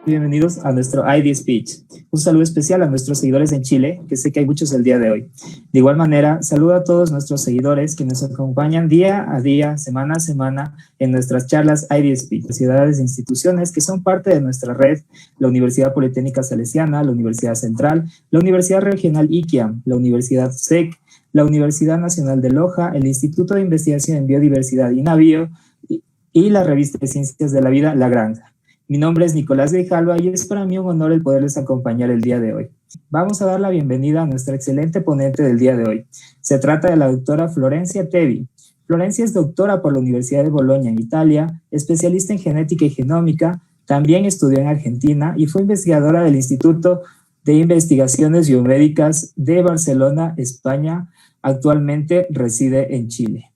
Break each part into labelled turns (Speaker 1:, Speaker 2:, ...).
Speaker 1: Bienvenidos a nuestro ID Speech. Un saludo especial a nuestros seguidores en Chile, que sé que hay muchos el día de hoy. De igual manera, saludo a todos nuestros seguidores que nos acompañan día a día, semana a semana, en nuestras charlas ID Speech, sociedades e instituciones que son parte de nuestra red, la Universidad Politécnica Salesiana, la Universidad Central, la Universidad Regional ICIAM, la Universidad SEC, la Universidad Nacional de Loja, el Instituto de Investigación en Biodiversidad INABIO y la revista de Ciencias de la Vida, La Granja. Mi nombre es Nicolás Grijalva y es para mí un honor el poderles acompañar el día de hoy. Vamos a dar la bienvenida a nuestra excelente ponente del día de hoy. Se trata de la doctora Florencia Tevi. Florencia es doctora por la Universidad de Bolonia en Italia, especialista en genética y genómica, también estudió en Argentina y fue investigadora del Instituto de Investigaciones Biomédicas de Barcelona, España. Actualmente reside en Chile.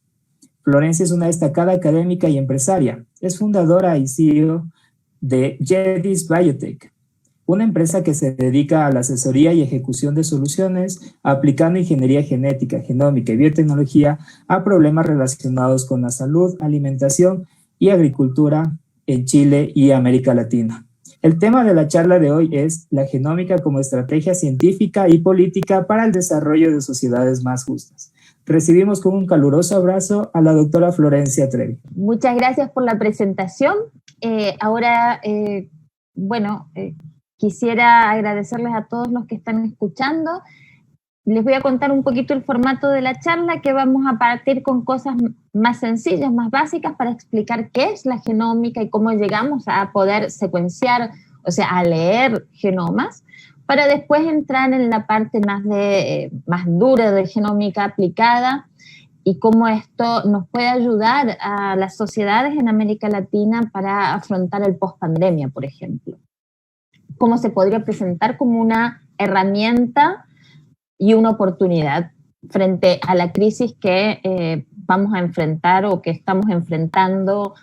Speaker 1: Florencia es una destacada académica y empresaria. Es fundadora y CEO de Jedis Biotech, una empresa que se dedica a la asesoría y ejecución de soluciones aplicando ingeniería genética, genómica y biotecnología a problemas relacionados con la salud, alimentación y agricultura en Chile y América Latina. El tema de la charla de hoy es la genómica como estrategia científica y política para el desarrollo de sociedades más justas. Recibimos con un caluroso abrazo a la doctora Florencia Tevi.
Speaker 2: Muchas gracias por la presentación. Quisiera agradecerles a todos los que están escuchando. Les voy a contar un poquito el formato de la charla, que vamos a partir con cosas más sencillas, más básicas, para explicar qué es la genómica y cómo llegamos a poder secuenciar, o sea, a leer genomas, para después entrar en la parte más dura de genómica aplicada y cómo esto nos puede ayudar a las sociedades en América Latina para afrontar el post-pandemia, por ejemplo. Cómo se podría presentar como una herramienta y una oportunidad frente a la crisis que vamos a enfrentar o que estamos enfrentando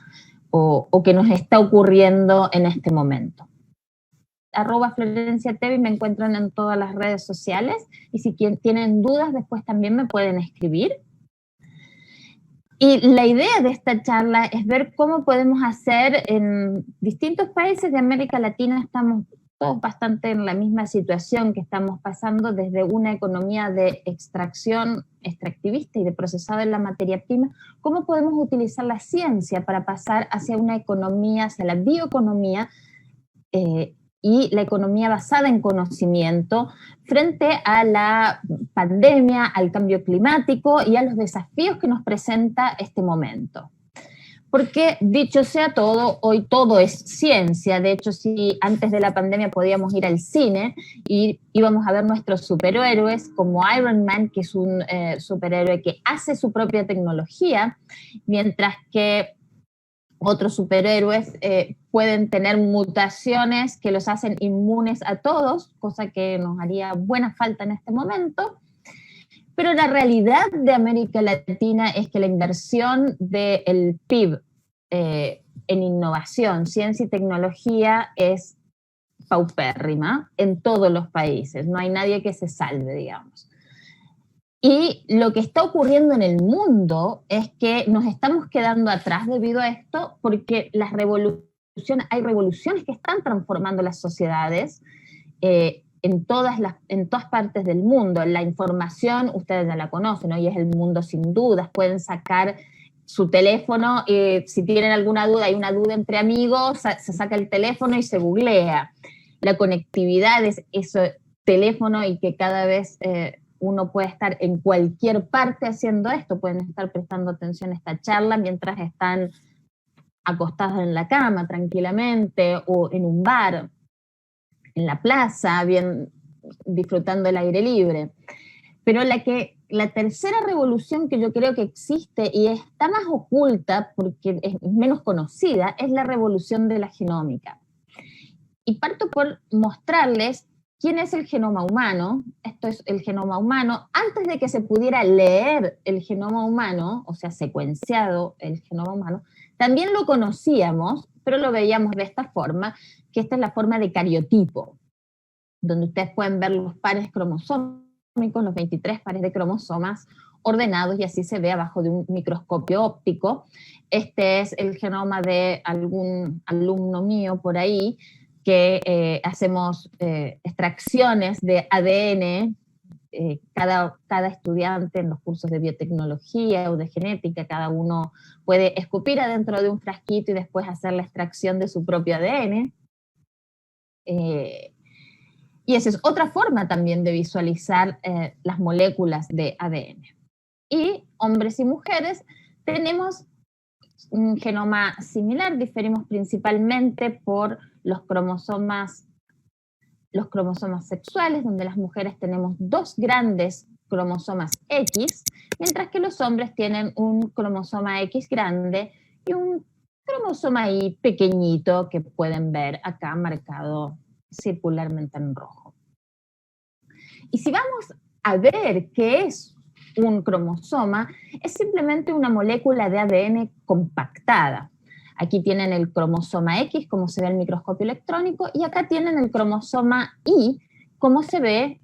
Speaker 2: o que nos está ocurriendo en este momento. @FlorenciaTevi me encuentran en todas las redes sociales y si tienen dudas después también me pueden escribir. Y la idea de esta charla es ver cómo podemos hacer en distintos países de América Latina. Estamos todos bastante en la misma situación que estamos pasando desde una economía de extracción extractivista y de procesado de la materia prima. ¿Cómo podemos utilizar la ciencia para pasar hacia una economía, hacia la bioeconomía y la economía basada en conocimiento frente a la pandemia, al cambio climático y a los desafíos que nos presenta este momento? Porque, dicho sea todo, hoy todo es ciencia. De hecho, si antes de la pandemia podíamos ir al cine y íbamos a ver nuestros superhéroes como Iron Man, que es un superhéroe que hace su propia tecnología, mientras que otros superhéroes pueden tener mutaciones que los hacen inmunes a todos, cosa que nos haría buena falta en este momento. Pero la realidad de América Latina es que la inversión del PIB en innovación, ciencia y tecnología es paupérrima en todos los países. No hay nadie que se salve, digamos. Y lo que está ocurriendo en el mundo es que nos estamos quedando atrás debido a esto, porque hay revoluciones que están transformando las sociedades en todas partes del mundo. La información, ustedes ya la conocen, hoy es el mundo sin dudas. Pueden sacar su teléfono y si tienen alguna duda, hay una duda entre amigos, se saca el teléfono y se googlea. La conectividad es ese teléfono y que cada vez uno puede estar en cualquier parte haciendo esto. Pueden estar prestando atención a esta charla mientras están acostados en la cama tranquilamente o en un bar, en la plaza, bien disfrutando el aire libre. Pero la tercera revolución que yo creo que existe y está más oculta porque es menos conocida es la revolución de la genómica. Y parto por mostrarles quién es el genoma humano. Esto es el genoma humano. Antes de que se pudiera leer el genoma humano, o sea, secuenciado el genoma humano, también lo conocíamos, pero lo veíamos de esta forma, que esta es la forma de cariotipo, donde ustedes pueden ver los pares cromosómicos, los 23 pares de cromosomas ordenados, y así se ve abajo de un microscopio óptico. Este es el genoma de algún alumno mío por ahí, que hacemos extracciones de ADN, cada estudiante en los cursos de biotecnología o de genética, cada uno puede escupir adentro de un frasquito y después hacer la extracción de su propio ADN. Y esa es otra forma también de visualizar las moléculas de ADN. Y hombres y mujeres tenemos un genoma similar, diferimos principalmente por los cromosomas sexuales, donde las mujeres tenemos 2 grandes cromosomas X, mientras que los hombres tienen un cromosoma X grande y un cromosoma Y pequeñito que pueden ver acá marcado circularmente en rojo. Y si vamos a ver qué es un cromosoma, es simplemente una molécula de ADN compactada. Aquí tienen el cromosoma X, como se ve al microscopio electrónico, y acá tienen el cromosoma Y, como se ve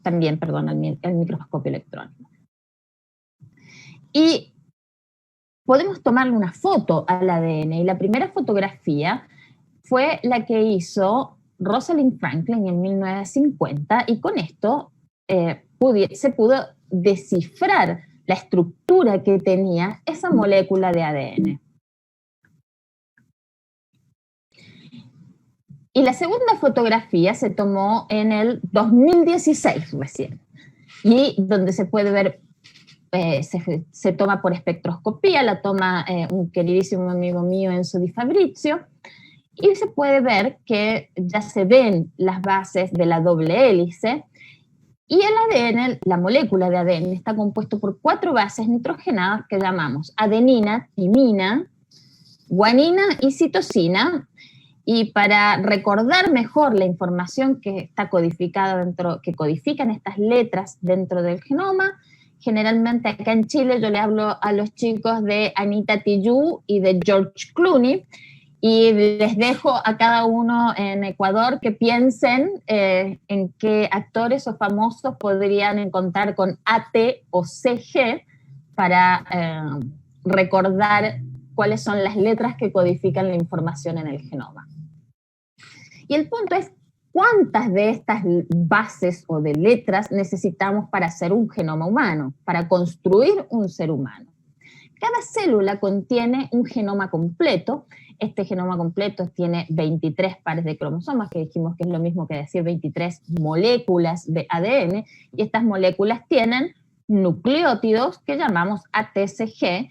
Speaker 2: también al microscopio electrónico. Y podemos tomarle una foto al ADN, y la primera fotografía fue la que hizo Rosalind Franklin en 1950, y con esto se pudo descifrar la estructura que tenía esa molécula de ADN. Y la segunda fotografía se tomó en el 2016 recién, y donde se puede ver, se toma por espectroscopía, la toma un queridísimo amigo mío, Enzo Di Fabrizio, y se puede ver que ya se ven las bases de la doble hélice, y el ADN, la molécula de ADN, está compuesto por 4 bases nitrogenadas que llamamos adenina, timina, guanina y citosina. Y para recordar mejor la información que está codificada que codifican estas letras dentro del genoma, generalmente acá en Chile yo le hablo a los chicos de Anita Tijoux y de George Clooney, y les dejo a cada uno en Ecuador que piensen en qué actores o famosos podrían encontrar con AT o CG para recordar cuáles son las letras que codifican la información en el genoma. Y el punto es, ¿cuántas de estas bases o de letras necesitamos para hacer un genoma humano, para construir un ser humano? Cada célula contiene un genoma completo. Este genoma completo tiene 23 pares de cromosomas, que dijimos que es lo mismo que decir 23 moléculas de ADN, y estas moléculas tienen nucleótidos que llamamos ATCG,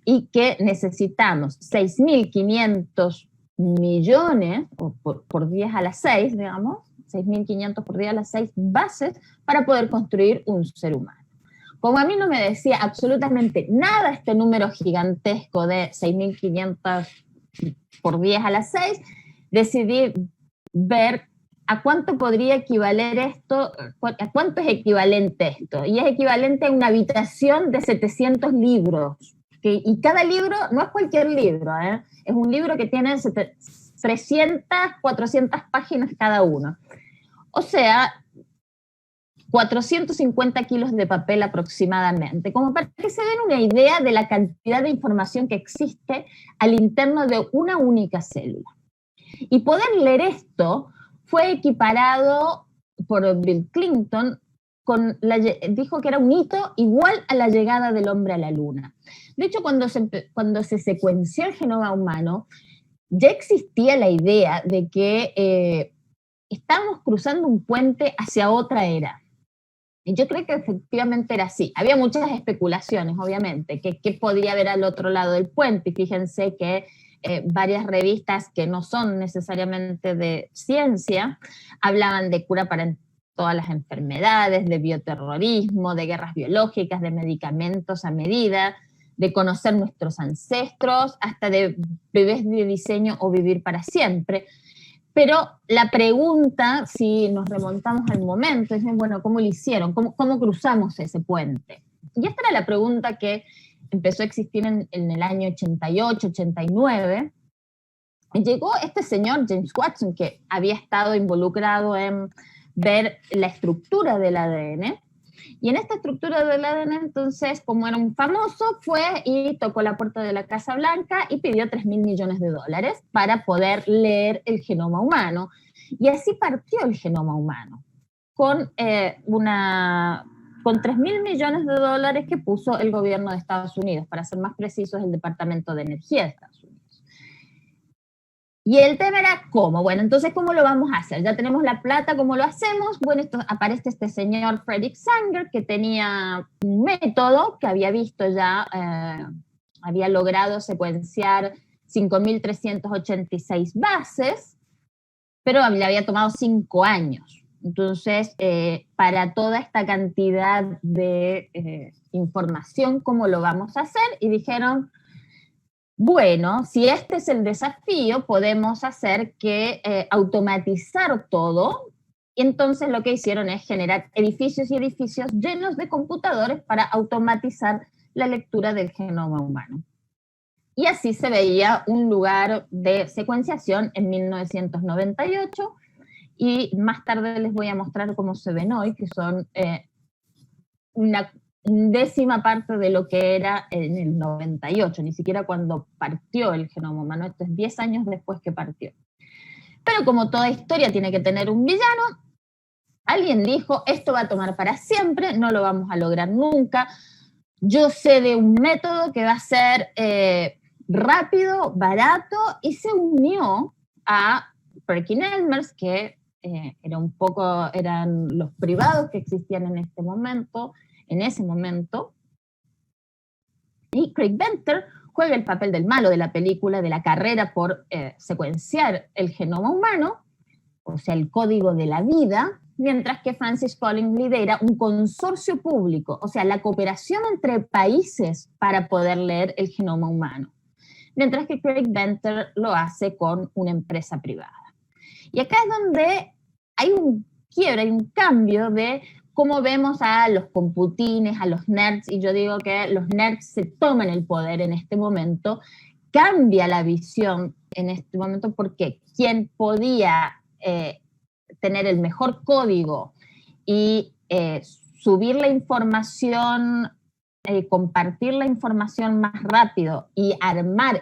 Speaker 2: y que necesitamos 6.500 millones, o por 10 a la 6, digamos, 6.500 por 10 a la 6 bases para poder construir un ser humano. Como a mí no me decía absolutamente nada este número gigantesco de 6.500 por 10 a la 6, decidí ver a cuánto podría equivaler esto, a cuánto es equivalente esto. Y es equivalente a una habitación de 700 libros. Y cada libro no es cualquier libro, es un libro que tiene 300, 400 páginas cada uno. O sea, 450 kilos de papel aproximadamente, como para que se den una idea de la cantidad de información que existe al interno de una única célula. Y poder leer esto fue equiparado por Bill Clinton, dijo que era un hito igual a la llegada del hombre a la luna. De hecho, cuando se secuenció el genoma humano, ya existía la idea de que estábamos cruzando un puente hacia otra era. Y yo creo que efectivamente era así. Había muchas especulaciones, obviamente, qué podría haber al otro lado del puente. Y fíjense que varias revistas que no son necesariamente de ciencia hablaban de cura para todas las enfermedades, de bioterrorismo, de guerras biológicas, de medicamentos a medida, de conocer nuestros ancestros, hasta de bebés de diseño o vivir para siempre. Pero la pregunta, si nos remontamos al momento, es, bueno, ¿cómo lo hicieron? ¿Cómo cruzamos ese puente? Y esta era la pregunta que empezó a existir en el año 88, 89. Y llegó este señor, James Watson, que había estado involucrado en ver la estructura del ADN, Y en esta estructura del ADN, entonces, como era un famoso, fue y tocó la puerta de la Casa Blanca y pidió $3.000 millones para poder leer el genoma humano. Y así partió el genoma humano, con 3.000 millones de dólares que puso el gobierno de Estados Unidos, para ser más precisos, el Departamento de Energía de Estados Unidos. Y el tema era cómo. Bueno, entonces, ¿cómo lo vamos a hacer? Ya tenemos la plata, ¿cómo lo hacemos? Bueno, aparece este señor Frederick Sanger, que tenía un método que había visto ya, había logrado secuenciar 5.386 bases, pero le había tomado 5 años. Entonces, para toda esta cantidad de información, ¿cómo lo vamos a hacer? Y dijeron, bueno, si este es el desafío, podemos hacer que automatizar todo. Y entonces lo que hicieron es generar edificios y edificios llenos de computadores para automatizar la lectura del genoma humano. Y así se veía un lugar de secuenciación en 1998, y más tarde les voy a mostrar cómo se ven hoy, que son una décima parte de lo que era en el 98, ni siquiera cuando partió el genoma humano. Esto es 10 años después que partió. Pero como toda historia tiene que tener un villano, alguien dijo, esto va a tomar para siempre, no lo vamos a lograr nunca. Yo sé de un método que va a ser rápido, barato, y se unió a PerkinElmer, que eran los privados que existían en ese momento, y Craig Venter juega el papel del malo de la película, de la carrera por secuenciar el genoma humano, o sea, el código de la vida, mientras que Francis Collins lidera un consorcio público, o sea, la cooperación entre países para poder leer el genoma humano, mientras que Craig Venter lo hace con una empresa privada. Y acá es donde hay un quiebre, hay un cambio de cómo vemos a los computines, a los nerds, y yo digo que los nerds se toman el poder en este momento, cambia la visión en este momento, porque quien podía tener el mejor código y subir la información, compartir la información más rápido y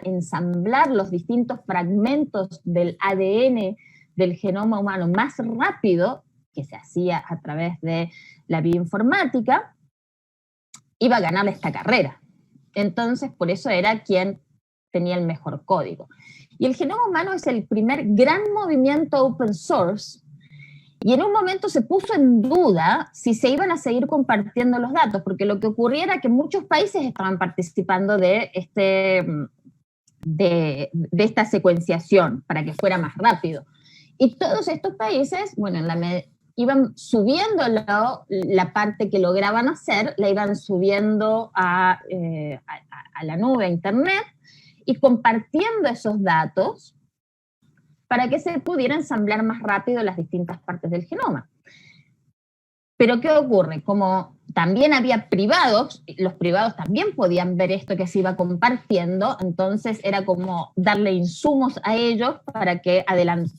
Speaker 2: ensamblar los distintos fragmentos del ADN del genoma humano más rápido, que se hacía a través de la bioinformática, iba a ganar esta carrera. Entonces, por eso era quien tenía el mejor código. Y el genoma humano es el primer gran movimiento open source, y en un momento se puso en duda si se iban a seguir compartiendo los datos, porque lo que ocurría era que muchos países estaban participando de esta secuenciación para que fuera más rápido. Y todos estos países, bueno, iban subiendo la parte que lograban hacer, la iban subiendo a la nube, a internet, y compartiendo esos datos para que se pudieran ensamblar más rápido las distintas partes del genoma. Pero ¿qué ocurre? Como también había privados, los privados también podían ver esto que se iba compartiendo, entonces era como darle insumos a ellos para que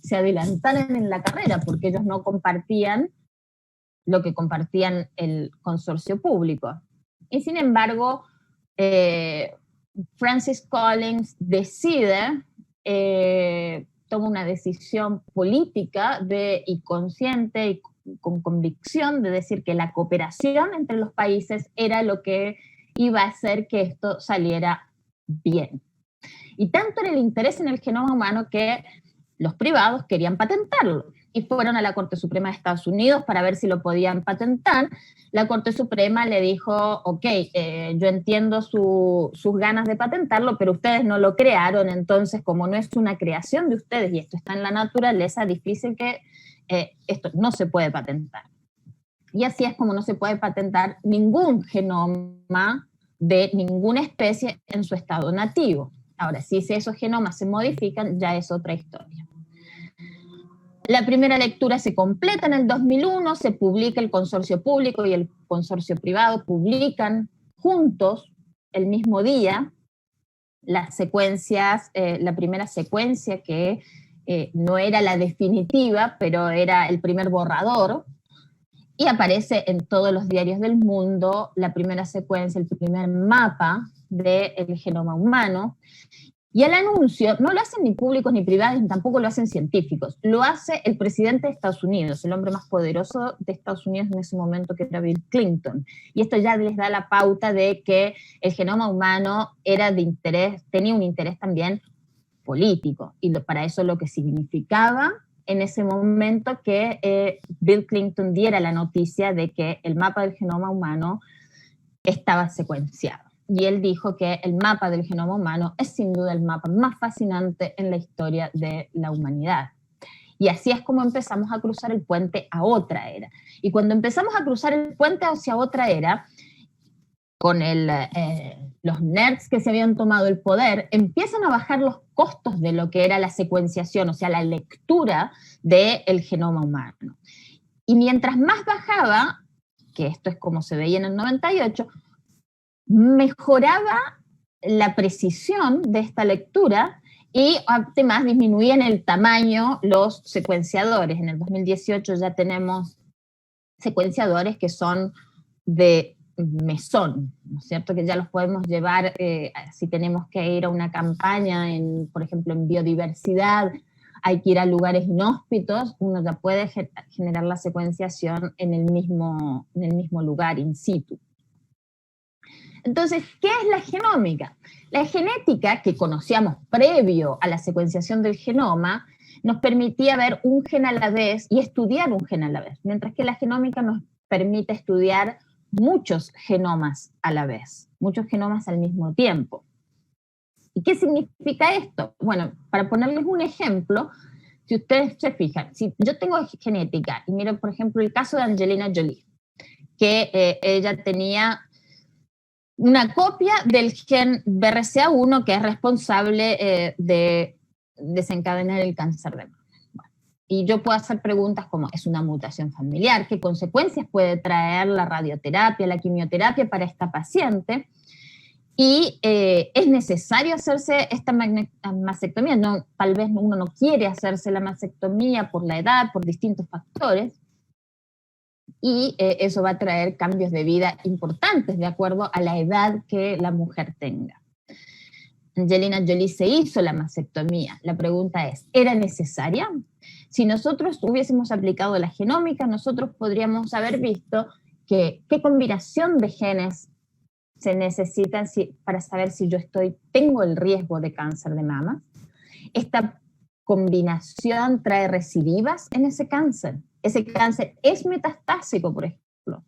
Speaker 2: se adelantaran en la carrera, porque ellos no compartían lo que compartían el consorcio público. Y sin embargo, Francis Collins toma una decisión política y consciente y con convicción de decir que la cooperación entre los países era lo que iba a hacer que esto saliera bien. Y tanto era el interés en el genoma humano que los privados querían patentarlo y fueron a la Corte Suprema de Estados Unidos para ver si lo podían patentar. La Corte Suprema le dijo, ok, yo entiendo sus ganas de patentarlo, pero ustedes no lo crearon, entonces como no es una creación de ustedes y esto está en la naturaleza, difícil que esto no se puede patentar. Y así es como no se puede patentar ningún genoma de ninguna especie en su estado nativo. Ahora, si esos genomas se modifican, ya es otra historia. La primera lectura se completa en el 2001, se publica, el consorcio público y el consorcio privado publican juntos el mismo día las secuencias, la primera secuencia que no era la definitiva, pero era el primer borrador, y aparece en todos los diarios del mundo la primera secuencia, el primer mapa del genoma humano. Y el anuncio no lo hacen ni públicos ni privados, ni tampoco lo hacen científicos. Lo hace el presidente de Estados Unidos, el hombre más poderoso de Estados Unidos en ese momento, que era Bill Clinton. Y esto ya les da la pauta de que el genoma humano era de interés, tenía un interés también político. Y para eso lo que significaba en ese momento que Bill Clinton diera la noticia de que el mapa del genoma humano estaba secuenciado. Y él dijo que el mapa del genoma humano es sin duda el mapa más fascinante en la historia de la humanidad. Y así es como empezamos a cruzar el puente a otra era. Y cuando empezamos a cruzar el puente hacia otra era, con los nerds que se habían tomado el poder, empiezan a bajar los costos de lo que era la secuenciación, o sea, la lectura del genoma humano. Y mientras más bajaba, que esto es como se veía en el 98, mejoraba la precisión de esta lectura y además disminuían el tamaño los secuenciadores. En el 2018 ya tenemos secuenciadores que son de mesón, ¿no es cierto? Que ya los podemos llevar, si tenemos que ir a una campaña, por ejemplo, en biodiversidad, hay que ir a lugares inhóspitos, uno ya puede generar la secuenciación en el mismo lugar, in situ. Entonces, ¿qué es la genómica? La genética, que conocíamos previo a la secuenciación del genoma, nos permitía ver un gen a la vez y estudiar un gen a la vez, mientras que la genómica nos permite estudiar muchos genomas a la vez, muchos genomas al mismo tiempo. ¿Y qué significa esto? Bueno, para ponerles un ejemplo, si ustedes se fijan, si yo tengo genética, y miro, por ejemplo, el caso de Angelina Jolie, que ella tenía una copia del gen BRCA1 que es responsable de desencadenar el cáncer de mama. Bueno, y yo puedo hacer preguntas como, ¿es una mutación familiar? ¿Qué consecuencias puede traer la radioterapia, la quimioterapia para esta paciente? Y ¿es necesario hacerse esta mastectomía? No, tal vez uno no quiere hacerse la mastectomía por la edad, por distintos factores. Y eso va a traer cambios de vida importantes de acuerdo a la edad que la mujer tenga. Angelina Jolie se hizo la mastectomía. La pregunta es, ¿era necesaria? Si nosotros hubiésemos aplicado la genómica, nosotros podríamos haber visto qué combinación de genes se necesitan para saber si yo tengo el riesgo de cáncer de mama. Esta combinación trae recidivas en ese cáncer. Ese cáncer es metastásico, por ejemplo.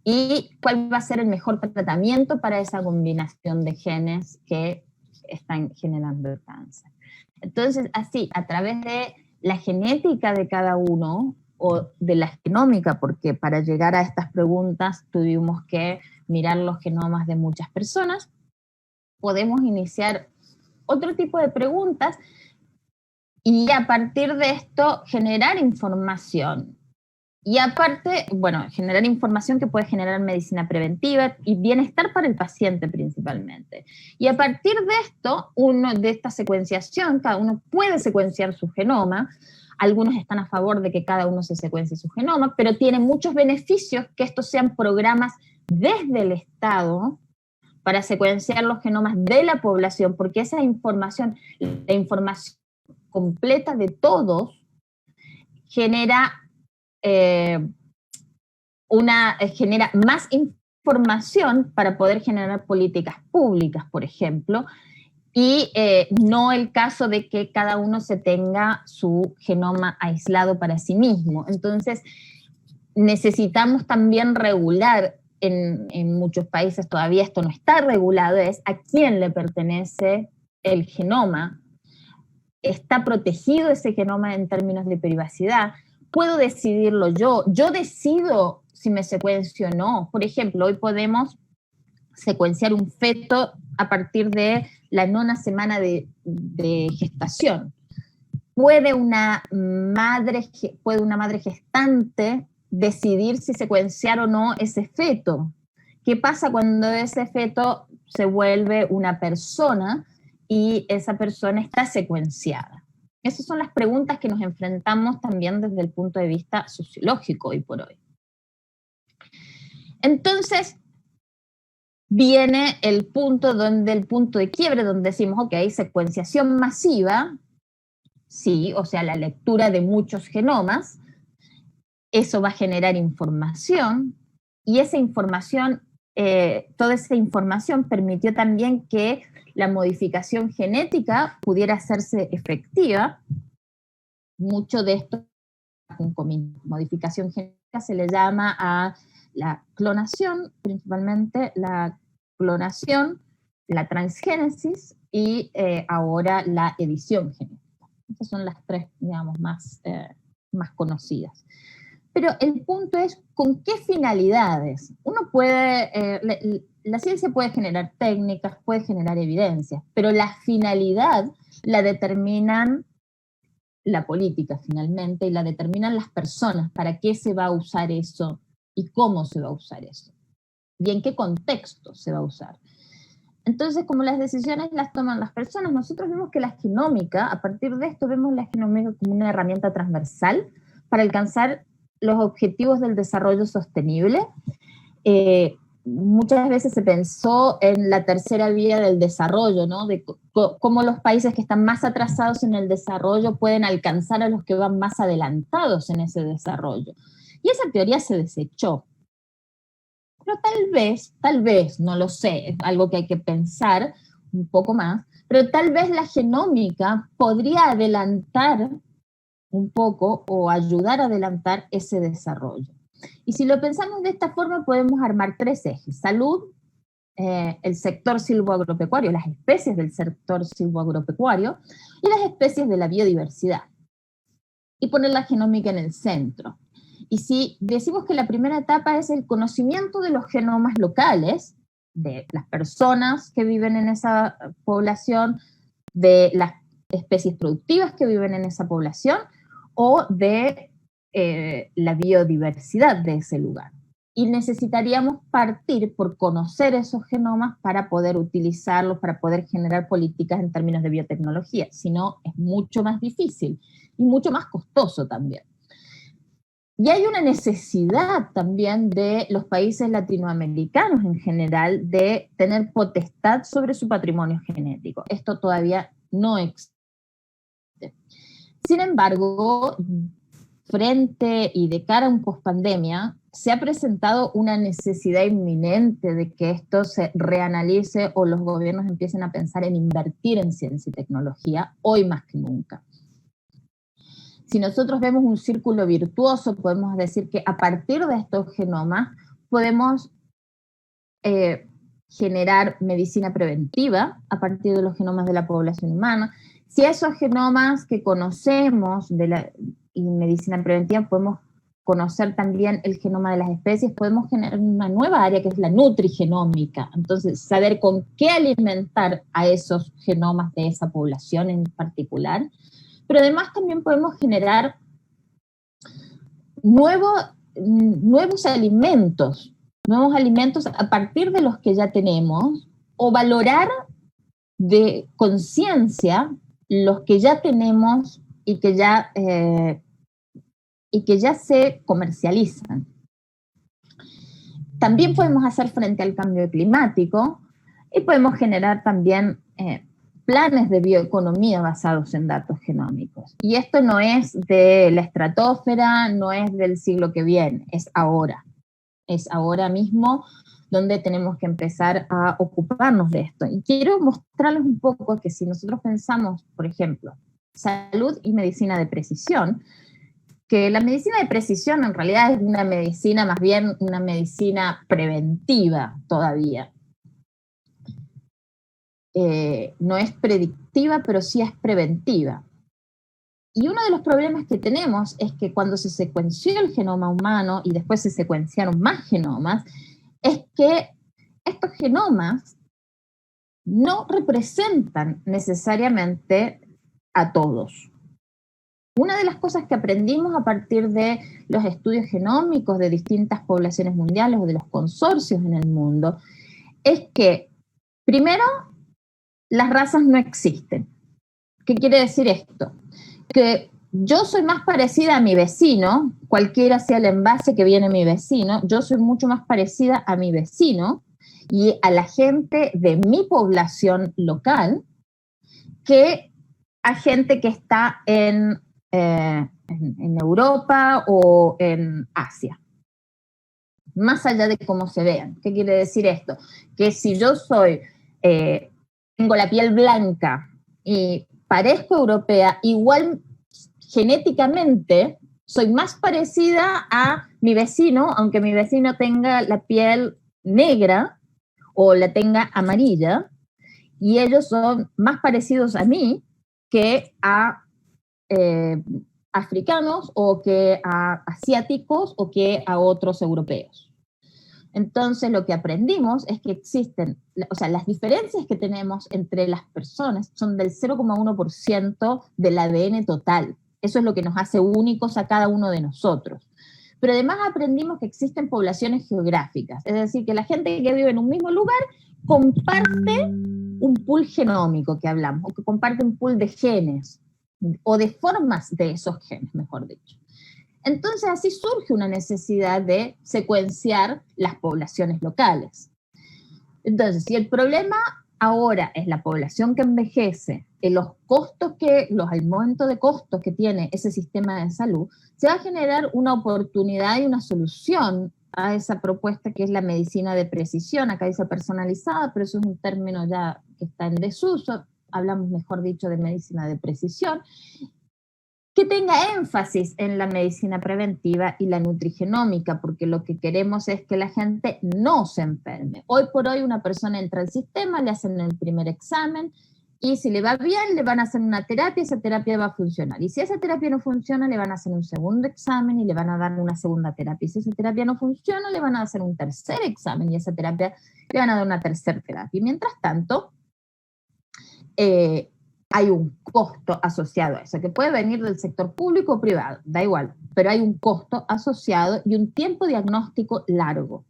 Speaker 2: ¿Y cuál va a ser el mejor tratamiento para esa combinación de genes que están generando el cáncer? Entonces, así, a través de la genética de cada uno, o de la genómica, porque para llegar a estas preguntas tuvimos que mirar los genomas de muchas personas, podemos iniciar otro tipo de preguntas y a partir de esto generar información. Y aparte, bueno, generar información que puede generar medicina preventiva y bienestar para el paciente principalmente. Y a partir de esto, de esta secuenciación, cada uno puede secuenciar su genoma. Algunos están a favor de que cada uno se secuencie su genoma, pero tiene muchos beneficios que estos sean programas desde el Estado para secuenciar los genomas de la población, porque esa información, la información completa de todos, genera más información para poder generar políticas públicas, por ejemplo, y no el caso de que cada uno se tenga su genoma aislado para sí mismo. Entonces, necesitamos también regular, en muchos países todavía esto no está regulado, es a quién le pertenece el genoma, está protegido ese genoma en términos de privacidad, puedo decidirlo yo decido si me secuencio o no. Por ejemplo, hoy podemos secuenciar un feto a partir de la 9ª semana de gestación. ¿Puede una madre gestante decidir si secuenciar o no ese feto? ¿Qué pasa cuando ese feto se vuelve una persona y esa persona está secuenciada? Esas son las preguntas que nos enfrentamos también desde el punto de vista sociológico hoy por hoy. Entonces, viene el punto de quiebre, donde decimos, ok, secuenciación masiva, sí, o sea, la lectura de muchos genomas, eso va a generar información, y esa información, toda esa información permitió también que la modificación genética pudiera hacerse efectiva. Mucho de esto con modificación genética se le llama a la clonación, principalmente la clonación, la transgénesis y ahora la edición genética. Estas son las tres, digamos, más conocidas. Pero el punto es, ¿con qué finalidades? Uno puede, la ciencia puede generar técnicas, puede generar evidencias, pero la finalidad la determinan la política finalmente, y la determinan las personas, para qué se va a usar eso y cómo se va a usar eso, y en qué contexto se va a usar. Entonces, como las decisiones las toman las personas, nosotros vemos que la genómica, a partir de esto, vemos la genómica como una herramienta transversal para alcanzar los objetivos del desarrollo sostenible. Muchas veces se pensó en la tercera vía del desarrollo, ¿no? De cómo los países que están más atrasados en el desarrollo pueden alcanzar a los que van más adelantados en ese desarrollo. Y esa teoría se desechó. Pero tal vez, no lo sé, es algo que hay que pensar un poco más, pero tal vez la genómica podría adelantar un poco o ayudar a adelantar ese desarrollo. Y si lo pensamos de esta forma, podemos armar tres ejes: salud, el sector silvoagropecuario, las especies del sector silvoagropecuario y las especies de la biodiversidad, y poner la genómica en el centro. Y si decimos que la primera etapa es el conocimiento de los genomas locales, de las personas que viven en esa población, de las especies productivas que viven en esa población, o de la biodiversidad de ese lugar. Y necesitaríamos partir por conocer esos genomas para poder utilizarlos, para poder generar políticas en términos de biotecnología. Si no, es mucho más difícil y mucho más costoso también. Y hay una necesidad también de los países latinoamericanos en general de tener potestad sobre su patrimonio genético. Esto todavía no existe. Sin embargo, frente y de cara a un pospandemia, se ha presentado una necesidad inminente de que esto se reanalice o los gobiernos empiecen a pensar en invertir en ciencia y tecnología, hoy más que nunca. Si nosotros vemos un círculo virtuoso, podemos decir que a partir de estos genomas podemos generar medicina preventiva a partir de los genomas de la población humana. Si esos genomas que conocemos y medicina preventiva, podemos conocer también el genoma de las especies, podemos generar una nueva área que es la nutrigenómica. Entonces, saber con qué alimentar a esos genomas de esa población en particular. Pero además también podemos generar nuevos alimentos a partir de los que ya tenemos, o valorar de conciencia los que ya tenemos y que ya se comercializan. También podemos hacer frente al cambio climático y podemos generar también planes de bioeconomía basados en datos genómicos. Y esto no es de la estratosfera, no es del siglo que viene, es ahora. Es ahora mismo donde tenemos que empezar a ocuparnos de esto. Y quiero mostrarles un poco que si nosotros pensamos, por ejemplo, salud y medicina de precisión, que la medicina de precisión en realidad es una medicina, más bien una medicina preventiva todavía. No es predictiva, pero sí es preventiva. Y uno de los problemas que tenemos es que cuando se secuenció el genoma humano y después se secuenciaron más genomas, es que estos genomas no representan necesariamente a todos. Una de las cosas que aprendimos a partir de los estudios genómicos de distintas poblaciones mundiales o de los consorcios en el mundo es que, primero, las razas no existen. ¿Qué quiere decir esto? Que yo soy más parecida a mi vecino, cualquiera sea el envase que viene mi vecino, yo soy mucho más parecida a mi vecino y a la gente de mi población local que a gente que está en Europa o en Asia, más allá de cómo se vean. ¿Qué quiere decir esto? Que si yo tengo la piel blanca y parezco europea, igual genéticamente soy más parecida a mi vecino, aunque mi vecino tenga la piel negra o la tenga amarilla, y ellos son más parecidos a mí que a africanos o que a asiáticos o que a otros europeos. Entonces lo que aprendimos es que existen, o sea, las diferencias que tenemos entre las personas son del 0,1% del ADN total. Eso es lo que nos hace únicos a cada uno de nosotros. Pero además aprendimos que existen poblaciones geográficas, es decir, que la gente que vive en un mismo lugar comparte un pool genómico que hablamos, o que comparte un pool de genes, o de formas de esos genes, mejor dicho. Entonces así surge una necesidad de secuenciar las poblaciones locales. Entonces, si el problema ahora es la población que envejece, el aumento de costos que tiene ese sistema de salud, se va a generar una oportunidad y una solución a esa propuesta que es la medicina de precisión. Acá dice personalizada, pero eso es un término ya que está en desuso. Hablamos, mejor dicho, de medicina de precisión, que tenga énfasis en la medicina preventiva y la nutrigenómica, porque lo que queremos es que la gente no se enferme. Hoy por hoy una persona entra al sistema, le hacen el primer examen, y si le va bien, le van a hacer una terapia, esa terapia va a funcionar. Y si esa terapia no funciona, le van a hacer un segundo examen y le van a dar una segunda terapia. Y si esa terapia no funciona, le van a hacer un tercer examen y esa terapia le van a dar una tercera terapia. Y mientras tanto, hay un costo asociado a eso, que puede venir del sector público o privado, da igual, pero hay un costo asociado y un tiempo diagnóstico largo.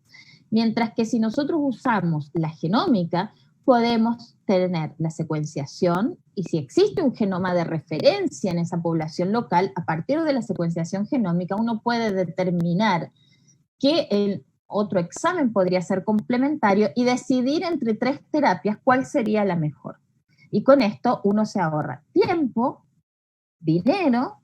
Speaker 2: Mientras que si nosotros usamos la genómica, podemos tener la secuenciación, y si existe un genoma de referencia en esa población local, a partir de la secuenciación genómica uno puede determinar que el otro examen podría ser complementario y decidir entre 3 terapias cuál sería la mejor. Y con esto uno se ahorra tiempo, dinero,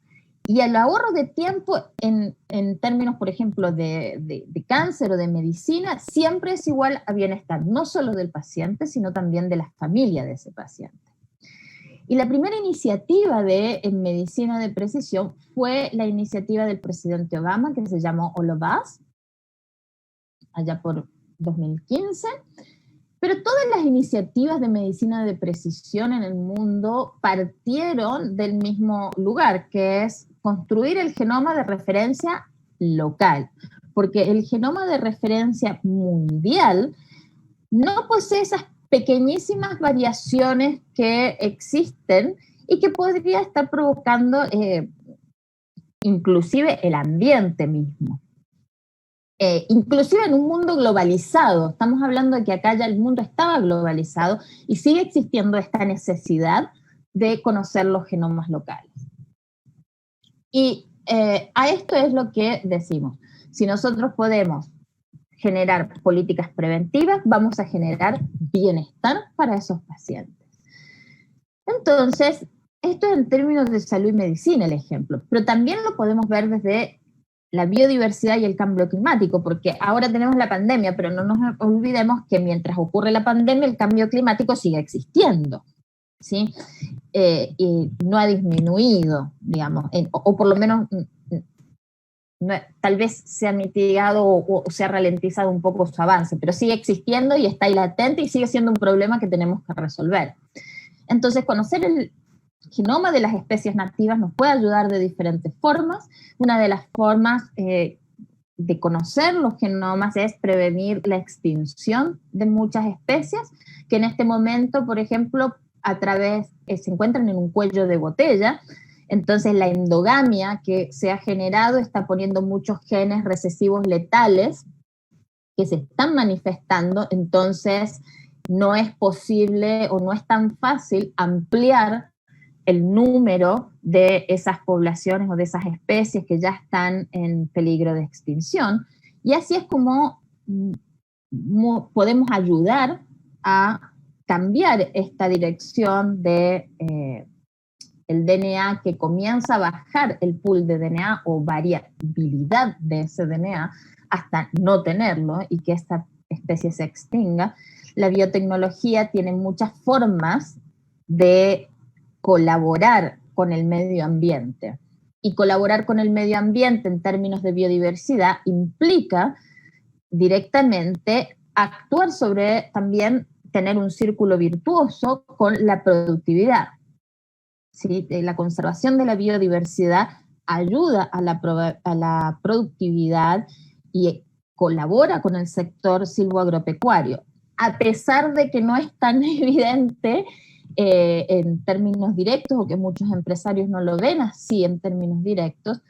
Speaker 2: y el ahorro de tiempo en términos, por ejemplo, de cáncer o de medicina, siempre es igual a bienestar, no solo del paciente, sino también de la familia de ese paciente. Y la primera iniciativa en medicina de precisión fue la iniciativa del presidente Obama, que se llamó All of Us, allá por 2015. Pero todas las iniciativas de medicina de precisión en el mundo partieron del mismo lugar, que es construir el genoma de referencia local, porque el genoma de referencia mundial no posee esas pequeñísimas variaciones que existen y que podría estar provocando inclusive el ambiente mismo. Inclusive en un mundo globalizado, estamos hablando de que acá ya el mundo estaba globalizado y sigue existiendo esta necesidad de conocer los genomas locales. Y a esto es lo que decimos, si nosotros podemos generar políticas preventivas, vamos a generar bienestar para esos pacientes. Entonces, esto es en términos de salud y medicina el ejemplo, pero también lo podemos ver desde la biodiversidad y el cambio climático, porque ahora tenemos la pandemia, pero no nos olvidemos que mientras ocurre la pandemia, el cambio climático sigue existiendo, ¿sí? Y no ha disminuido, digamos, o por lo menos tal vez se ha mitigado o se ha ralentizado un poco su avance, pero sigue existiendo y está ahí latente y sigue siendo un problema que tenemos que resolver. Entonces, conocer el genoma de las especies nativas nos puede ayudar de diferentes formas. Una de las formas de conocer los genomas es prevenir la extinción de muchas especies, que en este momento, por ejemplo, se encuentran en un cuello de botella. Entonces la endogamia que se ha generado está poniendo muchos genes recesivos letales que se están manifestando, entonces no es posible o no es tan fácil ampliar el número de esas poblaciones o de esas especies que ya están en peligro de extinción. Y así es como podemos ayudar a cambiar esta dirección de el DNA, que comienza a bajar el pool de DNA o variabilidad de ese DNA hasta no tenerlo y que esta especie se extinga. La biotecnología tiene muchas formas de colaborar con el medio ambiente. Y colaborar con el medio ambiente en términos de biodiversidad implica directamente actuar sobre también tener un círculo virtuoso con la productividad. ¿Sí? La conservación de la biodiversidad ayuda a la productividad y colabora con el sector silvoagropecuario, a pesar de que no es tan evidente en términos directos, o que muchos empresarios no lo ven así en términos directos,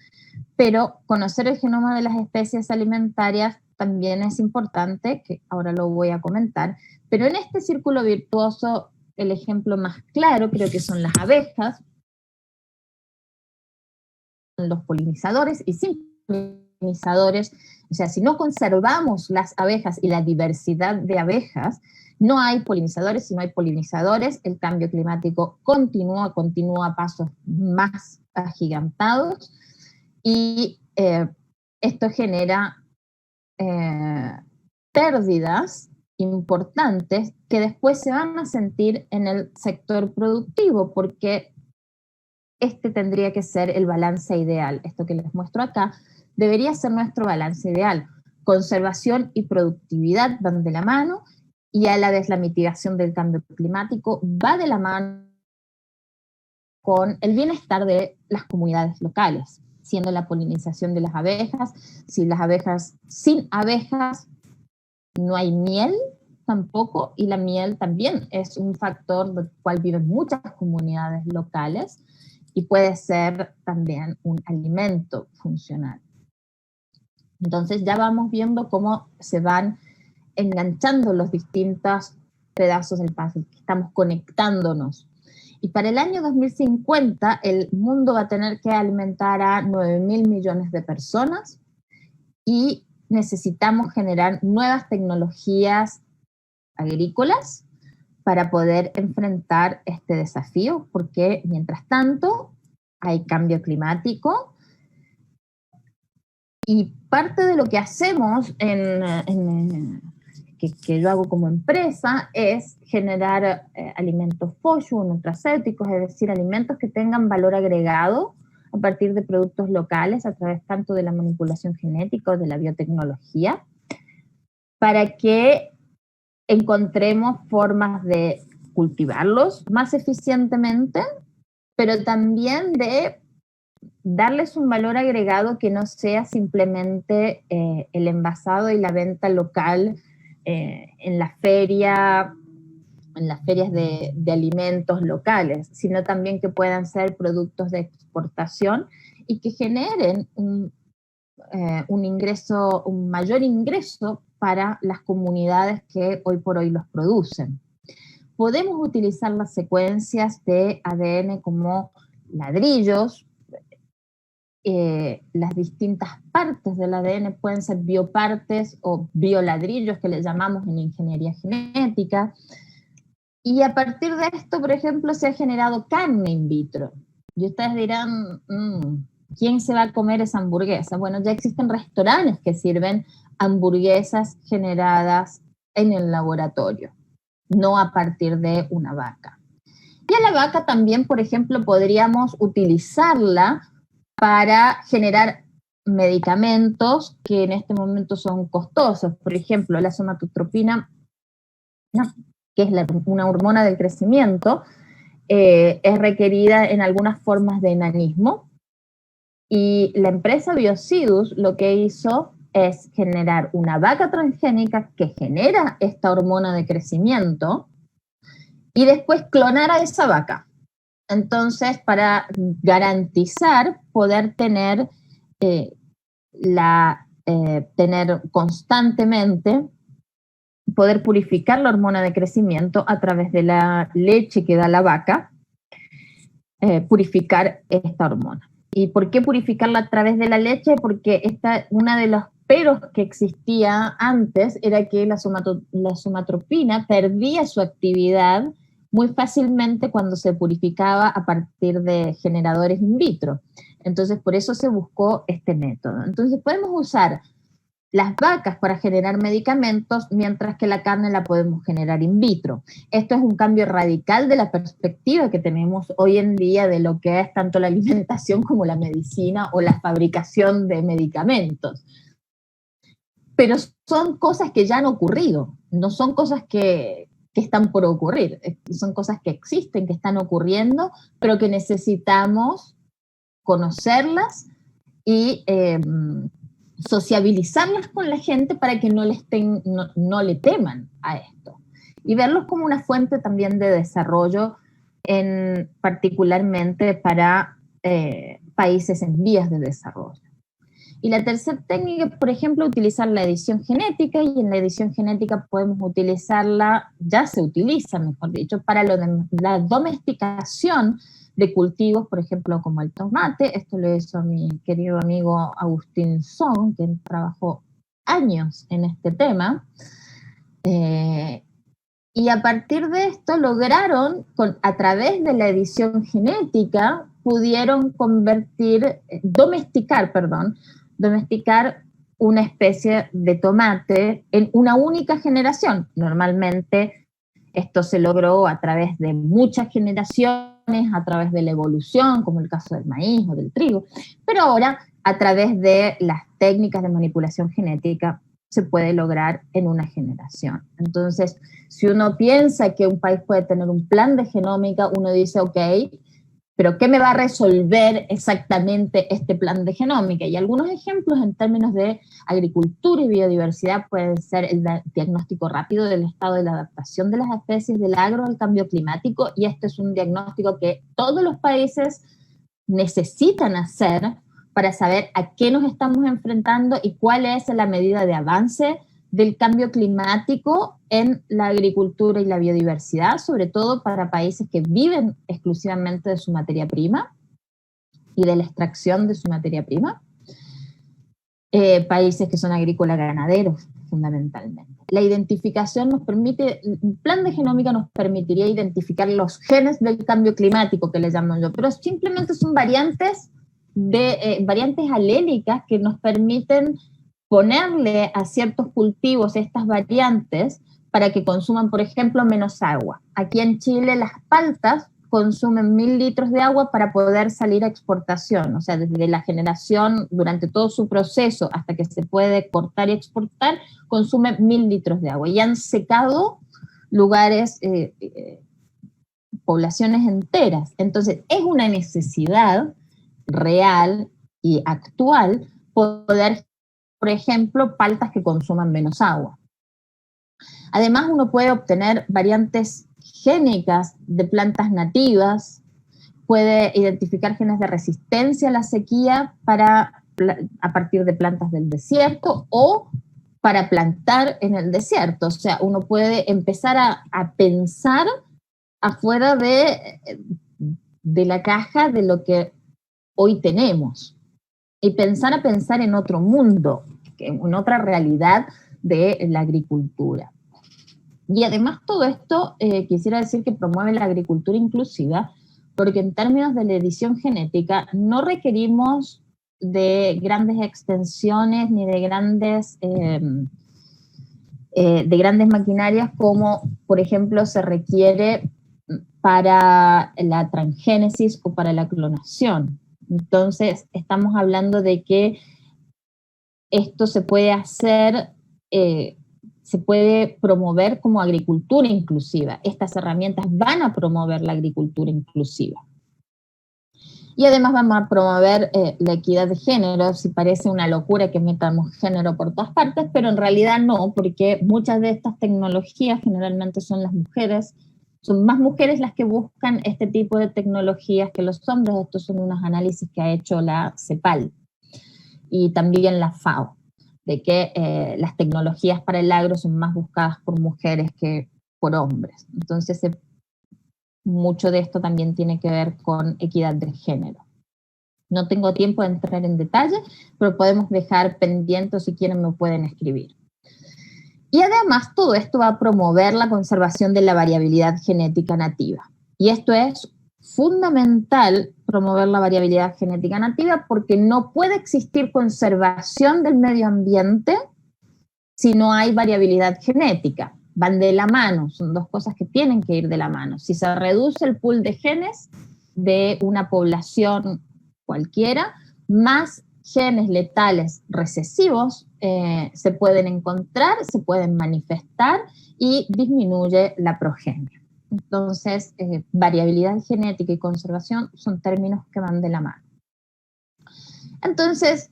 Speaker 2: pero conocer el genoma de las especies alimentarias también es importante, que ahora lo voy a comentar, pero en este círculo virtuoso el ejemplo más claro creo que son las abejas, los polinizadores, y sin polinizadores, o sea, si no conservamos las abejas y la diversidad de abejas, no hay polinizadores. Si no hay polinizadores, el cambio climático continúa a pasos más agigantados, y esto genera pérdidas importantes que después se van a sentir en el sector productivo, porque este tendría que ser el balance ideal. Esto que les muestro acá debería ser nuestro balance ideal. Conservación y productividad van de la mano, y a la vez la mitigación del cambio climático va de la mano con el bienestar de las comunidades locales, siendo la polinización de las abejas. Sin abejas no hay miel tampoco, y la miel también es un factor del cual viven muchas comunidades locales y puede ser también un alimento funcional. Entonces ya vamos viendo cómo se van enganchando los distintos pedazos del puzzle, estamos conectándonos. Y para el año 2050 el mundo va a tener que alimentar a 9.000 millones de personas, y necesitamos generar nuevas tecnologías agrícolas para poder enfrentar este desafío, porque mientras tanto hay cambio climático, y parte de lo que hacemos que yo hago como empresa es generar alimentos FOSHU, nutracéuticos, es decir, alimentos que tengan valor agregado a partir de productos locales, a través tanto de la manipulación genética o de la biotecnología, para que encontremos formas de cultivarlos más eficientemente, pero también de darles un valor agregado que no sea simplemente el envasado y la venta local en las ferias de alimentos locales, sino también que puedan ser productos de exportación y que generen un mayor ingreso para las comunidades que hoy por hoy los producen. Podemos utilizar las secuencias de ADN como ladrillos. Las distintas partes del ADN pueden ser biopartes o bioladrillos, que le llamamos en ingeniería genética, y a partir de esto, por ejemplo, se ha generado carne in vitro. Y ustedes dirán, ¿quién se va a comer esa hamburguesa? Bueno, ya existen restaurantes que sirven hamburguesas generadas en el laboratorio, no a partir de una vaca. Y a la vaca también, por ejemplo, podríamos utilizarla para generar medicamentos que en este momento son costosos. Por ejemplo, la somatotropina, que es una hormona del crecimiento, es requerida en algunas formas de enanismo, y la empresa Biocidus lo que hizo es generar una vaca transgénica que genera esta hormona de crecimiento y después clonar a esa vaca. Entonces, para garantizar poder tener constantemente, poder purificar la hormona de crecimiento a través de la leche que da la vaca, purificar esta hormona. ¿Y por qué purificarla a través de la leche? Porque una de los peros que existía antes era que la somatropina perdía su actividad muy fácilmente cuando se purificaba a partir de generadores in vitro. Entonces, por eso se buscó este método. Entonces, podemos usar las vacas para generar medicamentos, mientras que la carne la podemos generar in vitro. Esto es un cambio radical de la perspectiva que tenemos hoy en día de lo que es tanto la alimentación como la medicina o la fabricación de medicamentos. Pero son cosas que ya han ocurrido, no son cosas que están por ocurrir, son cosas que existen, que están ocurriendo, pero que necesitamos conocerlas y sociabilizarlas con la gente para que no le teman a esto. Y verlos como una fuente también de desarrollo, particularmente para países en vías de desarrollo. Y la tercera técnica, por ejemplo, utilizar la edición genética, y en la edición genética podemos utilizarla, ya se utiliza, mejor dicho, para la domesticación de cultivos, por ejemplo, como el tomate. Esto lo hizo mi querido amigo Agustín Song, que trabajó años en este tema. Y a partir de esto lograron, a través de la edición genética, pudieron domesticar una especie de tomate en una única generación. Normalmente esto se logró a través de muchas generaciones, a través de la evolución, como el caso del maíz o del trigo, pero ahora a través de las técnicas de manipulación genética se puede lograr en una generación. Entonces, si uno piensa que un país puede tener un plan de genómica, uno dice, ok, pero ¿qué me va a resolver exactamente este plan de genómica? Y algunos ejemplos en términos de agricultura y biodiversidad pueden ser el diagnóstico rápido del estado de la adaptación de las especies del agro al cambio climático, y este es un diagnóstico que todos los países necesitan hacer para saber a qué nos estamos enfrentando y cuál es la medida de avance del cambio climático en la agricultura y la biodiversidad, sobre todo para países que viven exclusivamente de su materia prima y de la extracción de su materia prima, países que son agrícolas ganaderos fundamentalmente. La identificación nos permite, un plan de genómica nos permitiría identificar los genes del cambio climático, que le llamo yo, pero simplemente son variantes alélicas que nos permiten ponerle a ciertos cultivos estas variantes para que consuman, por ejemplo, menos agua. Aquí en Chile las paltas consumen 1000 litros de agua para poder salir a exportación, o sea, desde la generación, durante todo su proceso, hasta que se puede cortar y exportar, consumen 1000 litros de agua. Y han secado lugares, poblaciones enteras. Entonces, es una necesidad real y actual poder, por ejemplo, paltas que consuman menos agua. Además, uno puede obtener variantes génicas de plantas nativas, puede identificar genes de resistencia a la sequía a partir de plantas del desierto o para plantar en el desierto. O sea, uno puede empezar a pensar afuera de la caja de lo que hoy tenemos y pensar en otro mundo, en otra realidad de la agricultura. Y además todo esto quisiera decir que promueve la agricultura inclusiva, porque en términos de la edición genética no requerimos de grandes extensiones ni de grandes maquinarias como, por ejemplo, se requiere para la transgénesis o para la clonación. Entonces, estamos hablando de que esto se puede hacer, se puede promover como agricultura inclusiva. Estas herramientas van a promover la agricultura inclusiva. Y además vamos a promover la equidad de género. Si parece una locura que metamos género por todas partes, pero en realidad no, porque muchas de estas tecnologías generalmente son las mujeres, son más mujeres las que buscan este tipo de tecnologías que los hombres. Estos son unos análisis que ha hecho la CEPAL y también la FAO, de que las tecnologías para el agro son más buscadas por mujeres que por hombres. Entonces mucho de esto también tiene que ver con equidad de género. No tengo tiempo de entrar en detalle, pero podemos dejar pendientes, si quieren me pueden escribir. Y además todo esto va a promover la conservación de la variabilidad genética nativa. Y esto es fundamental, promover la variabilidad genética nativa, porque no puede existir conservación del medio ambiente si no hay variabilidad genética. Van de la mano, son dos cosas que tienen que ir de la mano. Si se reduce el pool de genes de una población cualquiera, más genes letales recesivos se pueden encontrar, se pueden manifestar y disminuye la progenie. Entonces, variabilidad genética y conservación son términos que van de la mano. Entonces,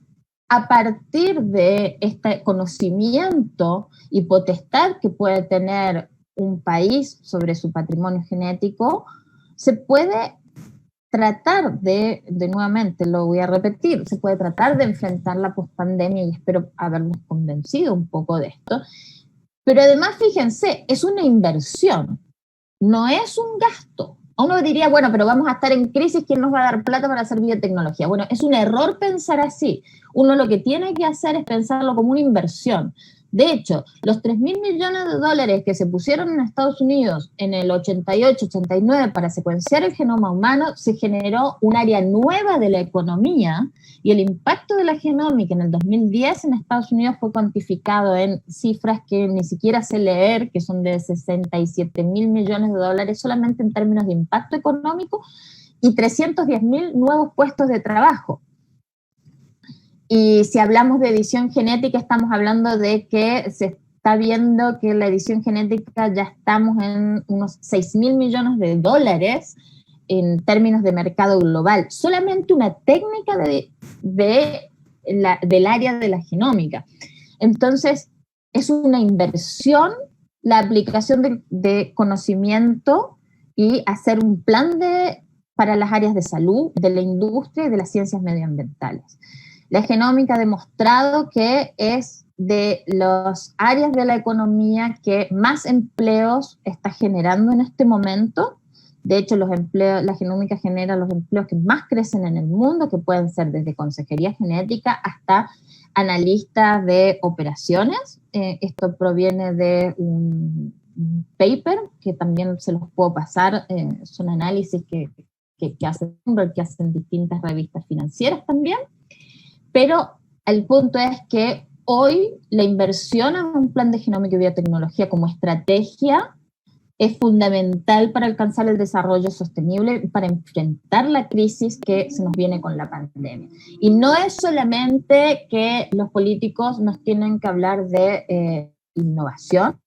Speaker 2: a partir de este conocimiento y potestad que puede tener un país sobre su patrimonio genético, se puede tratar nuevamente lo voy a repetir, se puede tratar de enfrentar la pospandemia y espero habernos convencido un poco de esto. Pero además, fíjense, es una inversión, no es un gasto. Uno diría, bueno, pero vamos a estar en crisis, ¿quién nos va a dar plata para hacer biotecnología? Bueno, es un error pensar así. Uno lo que tiene que hacer es pensarlo como una inversión. De hecho, los 3.000 millones de dólares que se pusieron en Estados Unidos en el 88-89 para secuenciar el genoma humano, se generó un área nueva de la economía y el impacto de la genómica en el 2010 en Estados Unidos fue cuantificado en cifras que ni siquiera sé leer, que son de 67.000 millones de dólares solamente en términos de impacto económico y 310.000 nuevos puestos de trabajo. Y si hablamos de edición genética, estamos hablando de que se está viendo que la edición genética ya estamos en unos 6.000 millones de dólares en términos de mercado global. Solamente una técnica del área de la genómica. Entonces, es una inversión la aplicación de conocimiento y hacer un plan para las áreas de salud, de la industria y de las ciencias medioambientales. La genómica ha demostrado que es de las áreas de la economía que más empleos está generando en este momento. De hecho, la genómica genera los empleos que más crecen en el mundo, que pueden ser desde consejería genética hasta analistas de operaciones. Esto proviene de un paper que también se los puedo pasar. Son análisis que hacen distintas revistas financieras también. Pero el punto es que hoy la inversión en un plan de genómica y biotecnología como estrategia es fundamental para alcanzar el desarrollo sostenible, para enfrentar la crisis que se nos viene con la pandemia. Y no es solamente que los políticos nos tienen que hablar de innovación.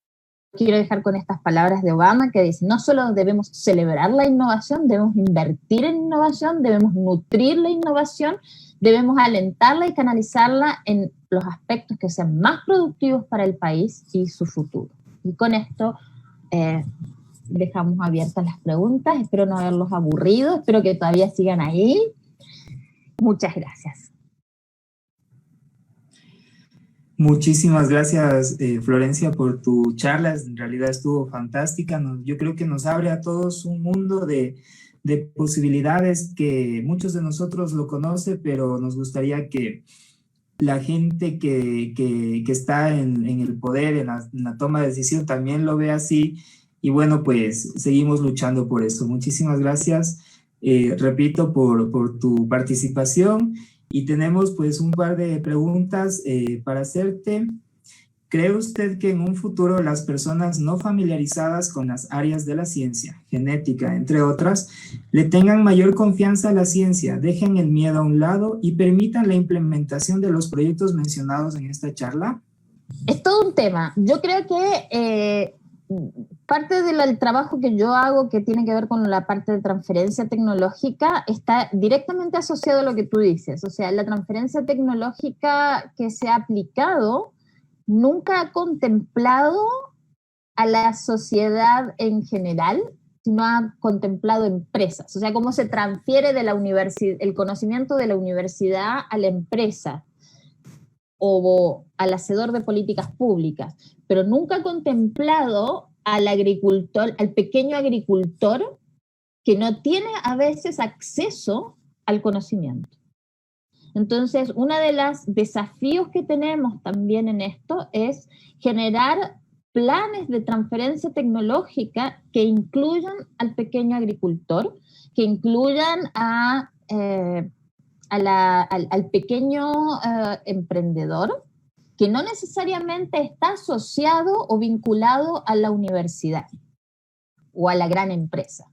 Speaker 2: Quiero dejar con estas palabras de Obama que dice, no solo debemos celebrar la innovación, debemos invertir en innovación, debemos nutrir la innovación, debemos alentarla y canalizarla en los aspectos que sean más productivos para el país y su futuro. Y con esto dejamos abiertas las preguntas, espero no haberlos aburrido, espero que todavía sigan ahí. Muchas gracias.
Speaker 1: Muchísimas gracias, Florencia, por tu charla. En realidad estuvo fantástica. Yo creo que nos abre a todos un mundo de posibilidades que muchos de nosotros lo conocen, pero nos gustaría que la gente que está en el poder, en la toma de decisión, también lo vea así. Y bueno, pues seguimos luchando por eso. Muchísimas gracias, repito, por tu participación. Y tenemos pues un par de preguntas para hacerte. ¿Cree usted que en un futuro las personas no familiarizadas con las áreas de la ciencia, genética, entre otras, le tengan mayor confianza a la ciencia, dejen el miedo a un lado y permitan la implementación de los proyectos mencionados en esta charla?
Speaker 2: Es todo un tema. Yo creo que parte del trabajo que yo hago que tiene que ver con la parte de transferencia tecnológica está directamente asociado a lo que tú dices. O sea, la transferencia tecnológica que se ha aplicado nunca ha contemplado a la sociedad en general, sino ha contemplado empresas. O sea, cómo se transfiere de la el conocimiento de la universidad a la empresa o al hacedor de políticas públicas, pero nunca ha contemplado al agricultor, al pequeño agricultor que no tiene a veces acceso al conocimiento. Entonces, uno de los desafíos que tenemos también en esto es generar planes de transferencia tecnológica que incluyan al pequeño agricultor, que incluyan al pequeño emprendedor, que no necesariamente está asociado o vinculado a la universidad o a la gran empresa.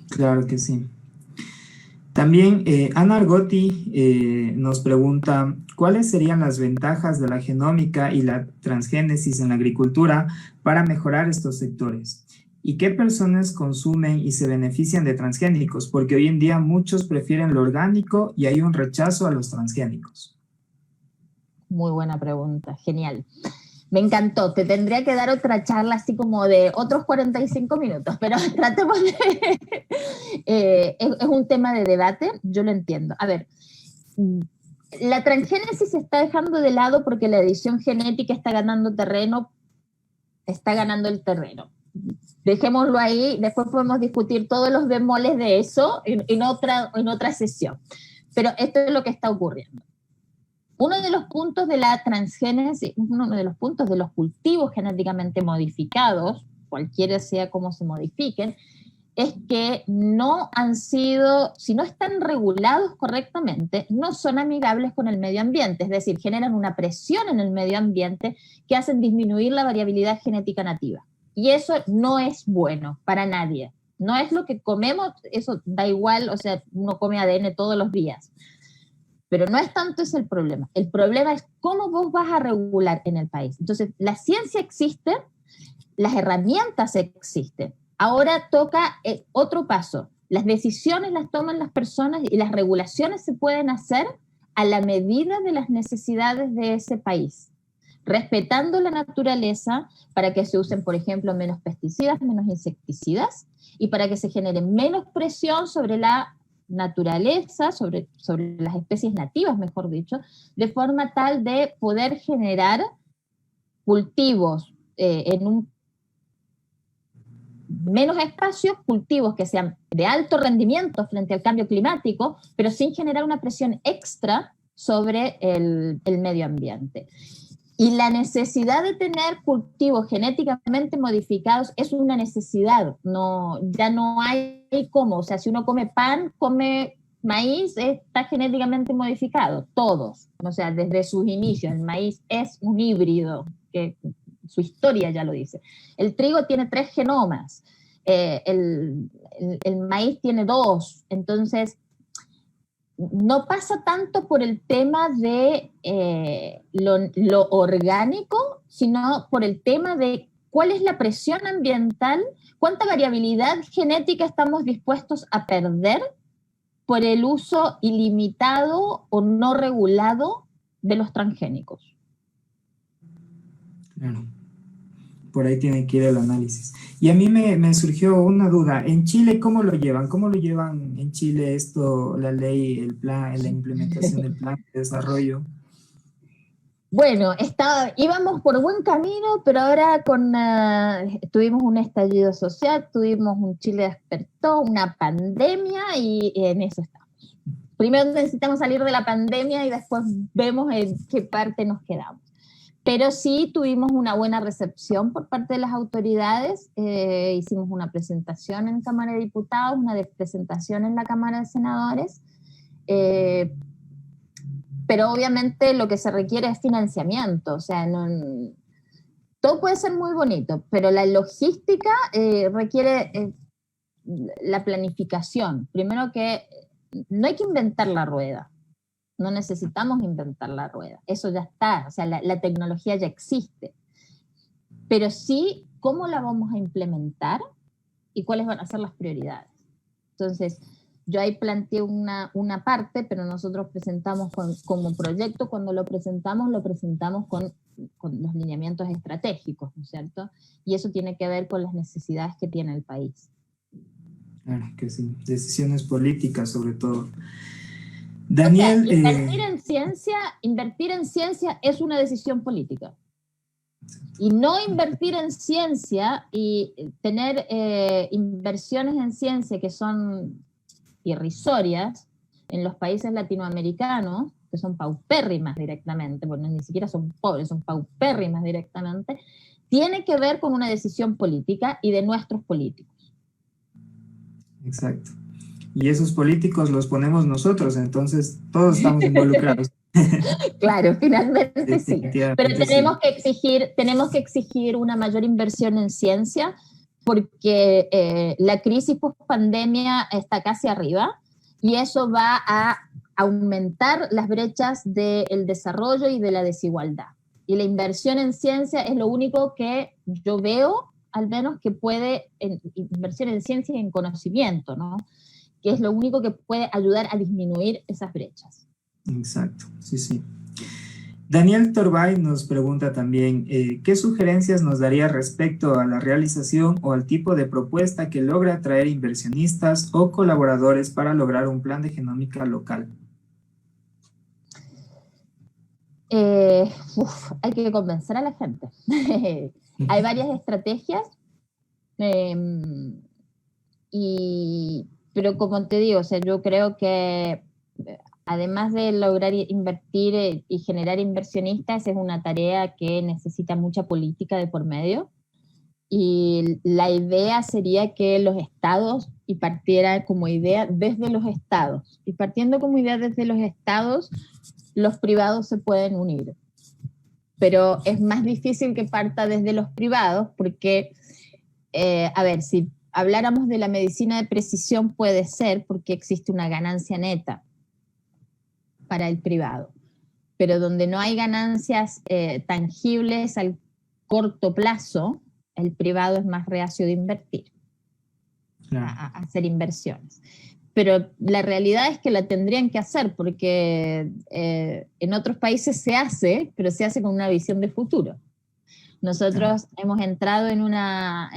Speaker 1: Claro que sí. También Ana Argotti nos pregunta, ¿cuáles serían las ventajas de la genómica y la transgénesis en la agricultura para mejorar estos sectores? ¿Y qué personas consumen y se benefician de transgénicos? Porque hoy en día muchos prefieren lo orgánico y hay un rechazo a los transgénicos.
Speaker 2: Muy buena pregunta, genial. Me encantó, te tendría que dar otra charla así como de otros 45 minutos, pero tratemos de... es un tema de debate, yo lo entiendo. A ver, la transgénesis se está dejando de lado porque la edición genética está ganando el terreno. Dejémoslo ahí, después podemos discutir todos los bemoles de eso en otra sesión. Pero esto es lo que está ocurriendo. Uno de los puntos de la transgénesis, uno de los puntos de los cultivos genéticamente modificados, cualquiera sea cómo se modifiquen, es que no han sido, si no están regulados correctamente, no son amigables con el medio ambiente, es decir, generan una presión en el medio ambiente que hacen disminuir la variabilidad genética nativa. Y eso no es bueno para nadie. No es lo que comemos, eso da igual, o sea, uno come ADN todos los días. Pero no es tanto ese el problema. El problema es cómo vos vas a regular en el país. Entonces, la ciencia existe, las herramientas existen. Ahora toca otro paso. Las decisiones las toman las personas y las regulaciones se pueden hacer a la medida de las necesidades de ese país, respetando la naturaleza para que se usen, por ejemplo, menos pesticidas, menos insecticidas, y para que se genere menos presión sobre la naturaleza, sobre las especies nativas, mejor dicho, de forma tal de poder generar cultivos en un menos espacio, cultivos que sean de alto rendimiento frente al cambio climático, pero sin generar una presión extra sobre el medio ambiente. Y la necesidad de tener cultivos genéticamente modificados es una necesidad, ya no hay cómo, o sea, si uno come pan, come maíz, está genéticamente modificado, todos, o sea, desde sus inicios, el maíz es un híbrido, que su historia ya lo dice. El trigo tiene 3 genomas, el maíz tiene 2, entonces no pasa tanto por el tema de lo orgánico, sino por el tema de cuál es la presión ambiental, cuánta variabilidad genética estamos dispuestos a perder por el uso ilimitado o no regulado de los transgénicos.
Speaker 1: Claro. Por ahí tiene que ir el análisis. Y a mí me surgió una duda. ¿En Chile cómo lo llevan? ¿Cómo lo llevan en Chile esto, la ley, el plan, la implementación del plan de desarrollo?
Speaker 2: Bueno, íbamos por buen camino, pero ahora tuvimos un estallido social, tuvimos un Chile despertó, una pandemia y en eso estamos. Primero necesitamos salir de la pandemia y después vemos en qué parte nos quedamos. Pero sí tuvimos una buena recepción por parte de las autoridades, hicimos una presentación en Cámara de Diputados, una presentación en la Cámara de Senadores, pero obviamente lo que se requiere es financiamiento, o sea, todo puede ser muy bonito, pero la logística requiere la planificación. Primero que no hay que inventar la rueda. No necesitamos inventar la rueda, eso ya está, o sea, la tecnología ya existe. Pero sí, ¿cómo la vamos a implementar y cuáles van a ser las prioridades? Entonces, yo ahí planteé una parte, pero nosotros presentamos como proyecto, cuando lo presentamos con los lineamientos estratégicos, ¿no es cierto? Y eso tiene que ver con las necesidades que tiene el país.
Speaker 1: Claro que sí, decisiones políticas sobre todo. Daniel,
Speaker 2: invertir en ciencia es una decisión política. Y no invertir en ciencia y tener inversiones en ciencia que son irrisorias en los países latinoamericanos, que son paupérrimas directamente, bueno, ni siquiera son pobres, son paupérrimas directamente, tiene que ver con una decisión política y de nuestros políticos.
Speaker 1: Exacto. Y esos políticos los ponemos nosotros, entonces todos estamos involucrados.
Speaker 2: Claro, finalmente sí. Pero tenemos que exigir una mayor inversión en ciencia porque la crisis post-pandemia está casi arriba y eso va a aumentar las brechas del desarrollo y de la desigualdad. Y la inversión en ciencia es lo único que yo veo, al menos que puede, inversión en ciencia y en conocimiento, ¿no? Que es lo único que puede ayudar a disminuir esas brechas.
Speaker 1: Exacto, sí, sí. Daniel Torbay nos pregunta también, ¿qué sugerencias nos daría respecto a la realización o al tipo de propuesta que logre atraer inversionistas o colaboradores para lograr un plan de genómica local?
Speaker 2: Hay que convencer a la gente. Hay varias estrategias, pero como te digo, o sea, yo creo que además de lograr invertir y generar inversionistas, es una tarea que necesita mucha política de por medio. Y la idea sería que los estados, y partiera como idea desde los estados, y partiendo como idea desde los estados, los privados se pueden unir. Pero es más difícil que parta desde los privados porque, a ver, si habláramos de la medicina de precisión puede ser porque existe una ganancia neta para el privado, pero donde no hay ganancias tangibles al corto plazo, el privado es más reacio de invertir, a hacer inversiones. Pero la realidad es que la tendrían que hacer porque en otros países se hace, pero se hace con una visión de futuro. Nosotros hemos entrado en una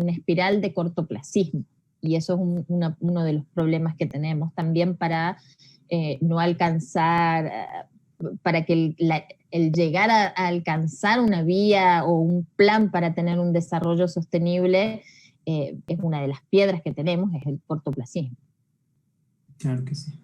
Speaker 2: espiral de cortoplacismo y eso es uno de los problemas que tenemos también para no alcanzar, para que el llegar a alcanzar una vía o un plan para tener un desarrollo sostenible es una de las piedras que tenemos, es el cortoplacismo.
Speaker 1: Claro que sí.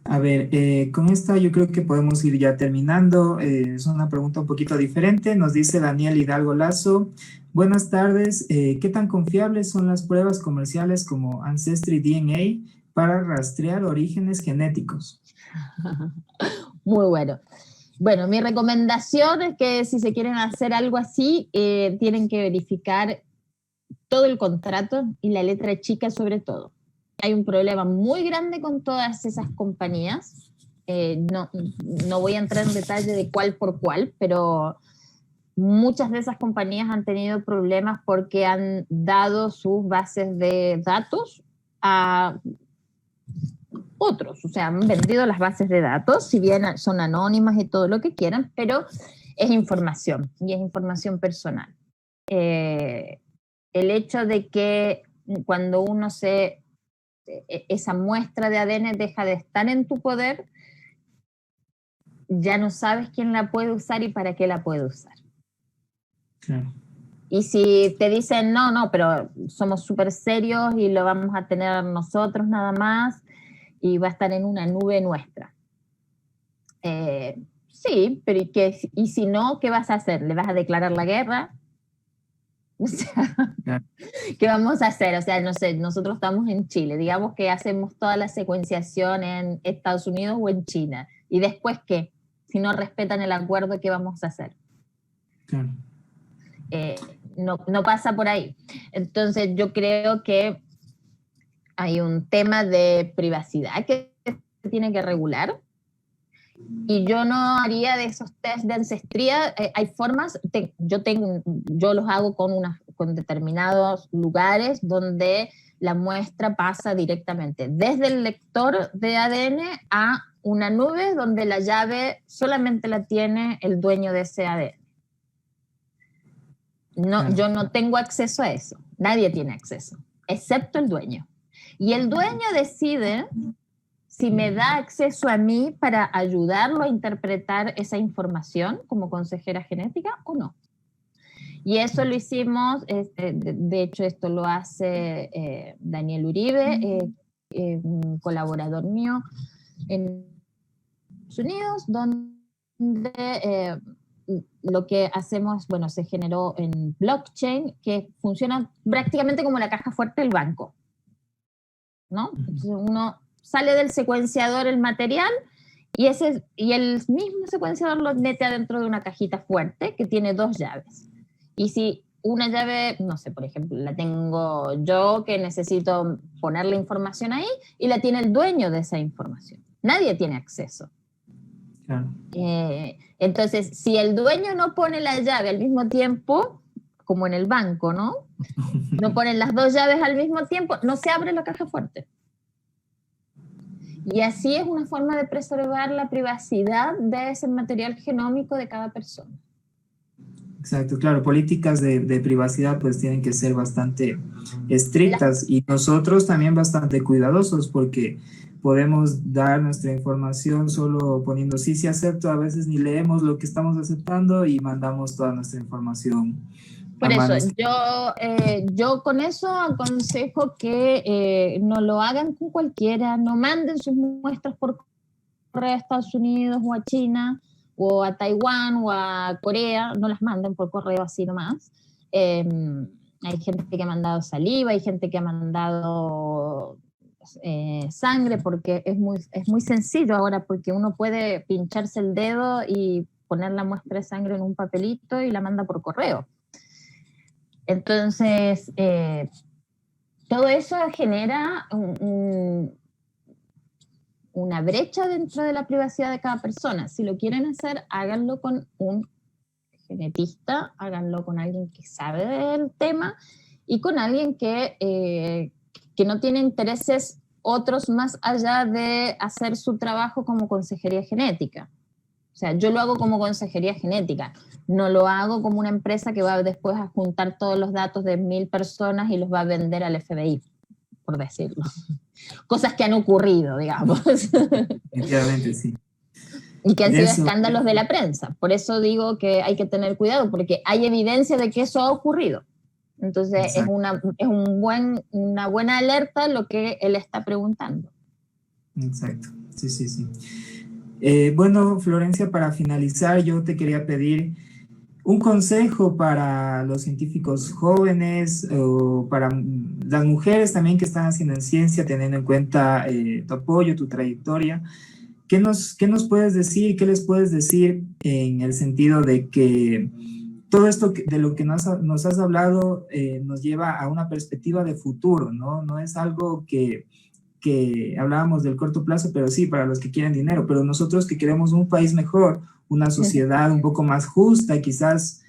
Speaker 1: A ver, con esta yo creo que podemos ir ya terminando. Es una pregunta un poquito diferente. Nos dice Daniel Hidalgo Lazo. Buenas tardes. ¿Qué tan confiables son las pruebas comerciales como Ancestry DNA para rastrear orígenes genéticos?
Speaker 2: Muy bueno. Bueno, mi recomendación es que si se quieren hacer algo así, tienen que verificar todo el contrato y la letra chica sobre todo. Hay un problema muy grande con todas esas compañías. No voy a entrar en detalle de cuál por cuál, pero muchas de esas compañías han tenido problemas porque han dado sus bases de datos a otros, o sea, han vendido las bases de datos, si bien son anónimas y todo lo que quieran, pero es información y es información personal. El hecho de que cuando uno esa muestra de ADN deja de estar en tu poder, ya no sabes quién la puede usar y para qué la puede usar.
Speaker 1: Claro.
Speaker 2: Y si te dicen, no, pero somos súper serios y lo vamos a tener nosotros nada más y va a estar en una nube nuestra. Sí, pero ¿y si no, qué vas a hacer? ¿Le vas a declarar la guerra? O sea, ¿qué vamos a hacer? O sea, no sé, nosotros estamos en Chile, digamos que hacemos toda la secuenciación en Estados Unidos o en China. ¿Y después qué? Si no respetan el acuerdo, ¿qué vamos a hacer?
Speaker 1: Claro.
Speaker 2: No pasa por ahí. Entonces yo creo que hay un tema de privacidad que se tiene que regular. Y yo no haría de esos test de ancestría. Hay formas, yo los hago con determinados lugares donde la muestra pasa directamente desde el lector de ADN a una nube donde la llave solamente la tiene el dueño de ese ADN. Yo no tengo acceso a eso, nadie tiene acceso, excepto el dueño. Y el dueño decide si me da acceso a mí para ayudarlo a interpretar esa información como consejera genética o no. Y eso lo hicimos, de hecho esto lo hace Daniel Uribe, un colaborador mío en Estados Unidos, donde lo que hacemos, bueno, se generó en blockchain, que funciona prácticamente como la caja fuerte del banco, ¿no? Entonces uno sale del secuenciador el material y el mismo secuenciador lo mete adentro de una cajita fuerte que tiene 2 llaves. Y si una llave, no sé, por ejemplo, la tengo yo que necesito poner la información ahí y la tiene el dueño de esa información. Nadie tiene acceso. Claro. Entonces, si el dueño no pone la llave al mismo tiempo, como en el banco, ¿no? No ponen las 2 llaves al mismo tiempo, no se abre la caja fuerte. Y así es una forma de preservar la privacidad de ese material genómico de cada persona.
Speaker 1: Exacto, claro, políticas de privacidad pues tienen que ser bastante estrictas y nosotros también bastante cuidadosos porque podemos dar nuestra información solo poniendo sí, sí acepto, a veces ni leemos lo que estamos aceptando y mandamos toda nuestra información.
Speaker 2: Por eso, yo con eso aconsejo que no lo hagan con cualquiera, no manden sus muestras por correo a Estados Unidos o a China, o a Taiwán o a Corea, no las manden por correo así nomás. Hay gente que ha mandado saliva, hay gente que ha mandado sangre, porque es muy sencillo ahora, porque uno puede pincharse el dedo y poner la muestra de sangre en un papelito y la manda por correo. Entonces, todo eso genera una brecha dentro de la privacidad de cada persona. Si lo quieren hacer, háganlo con un genetista, háganlo con alguien que sabe del tema y con alguien que no tiene intereses otros más allá de hacer su trabajo como consejería genética. O sea, yo lo hago como consejería genética, no lo hago como una empresa que va después a juntar todos los datos de 1000 personas y los va a vender al FBI, por decirlo. Cosas que han ocurrido, digamos.
Speaker 1: Efectivamente, sí.
Speaker 2: Y que han sido escándalos de la prensa. Por eso digo que hay que tener cuidado, porque hay evidencia de que eso ha ocurrido. Entonces es una buena alerta lo que él está preguntando.
Speaker 1: Exacto, sí, sí, sí. Bueno, Florencia, para finalizar, yo te quería pedir un consejo para los científicos jóvenes o para las mujeres también que están haciendo en ciencia, teniendo en cuenta tu apoyo, tu trayectoria. ¿Qué nos puedes decir? ¿Qué les puedes decir en el sentido de que todo esto de lo que nos has hablado nos lleva a una perspectiva de futuro, ¿no? No es algo que hablábamos del corto plazo, pero sí, para los que quieren dinero, pero nosotros que queremos un país mejor, una sociedad un poco más justa, quizás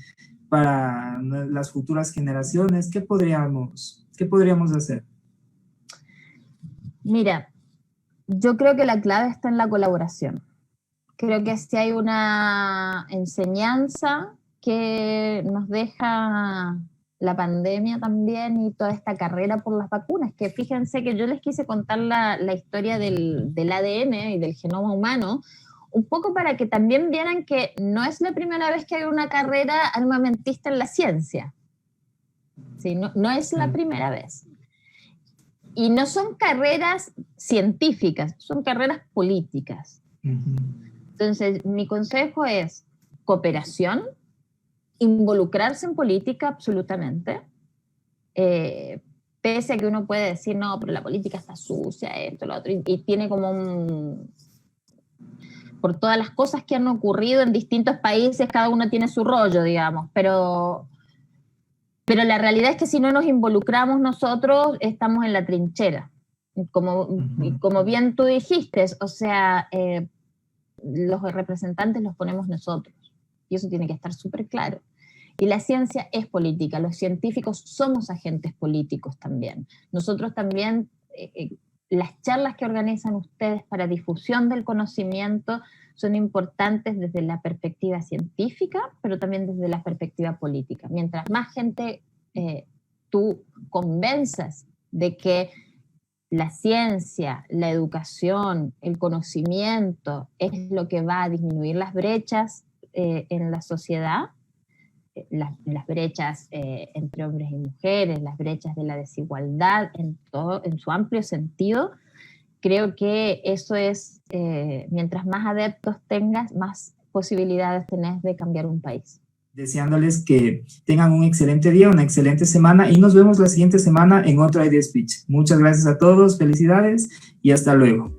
Speaker 1: para las futuras generaciones, ¿qué podríamos hacer?
Speaker 2: Mira, yo creo que la clave está en la colaboración. Creo que si hay una enseñanza que nos deja la pandemia también y toda esta carrera por las vacunas, que fíjense que yo les quise contar la historia del ADN y del genoma humano, un poco para que también vieran que no es la primera vez que hay una carrera armamentista en la ciencia. ¿Sí? No es la primera vez. Y no son carreras científicas, son carreras políticas. Entonces, mi consejo es cooperación, involucrarse en política absolutamente, pese a que uno puede decir, no, pero la política está sucia, esto, lo otro, y tiene como por todas las cosas que han ocurrido en distintos países, cada uno tiene su rollo, digamos, pero la realidad es que si no nos involucramos nosotros, estamos en la trinchera. Como bien tú dijiste, o sea, los representantes los ponemos nosotros, y eso tiene que estar súper claro. Y la ciencia es política, los científicos somos agentes políticos también. Nosotros también, las charlas que organizan ustedes para difusión del conocimiento son importantes desde la perspectiva científica, pero también desde la perspectiva política. Mientras más gente tú convenzas de que la ciencia, la educación, el conocimiento es lo que va a disminuir las brechas en la sociedad, las brechas entre hombres y mujeres, las brechas de la desigualdad en su amplio sentido. Creo que eso es, mientras más adeptos tengas, más posibilidades tenés de cambiar un país.
Speaker 1: Deseándoles que tengan un excelente día, una excelente semana y nos vemos la siguiente semana en otro Idea Speech. Muchas gracias a todos, felicidades y hasta luego.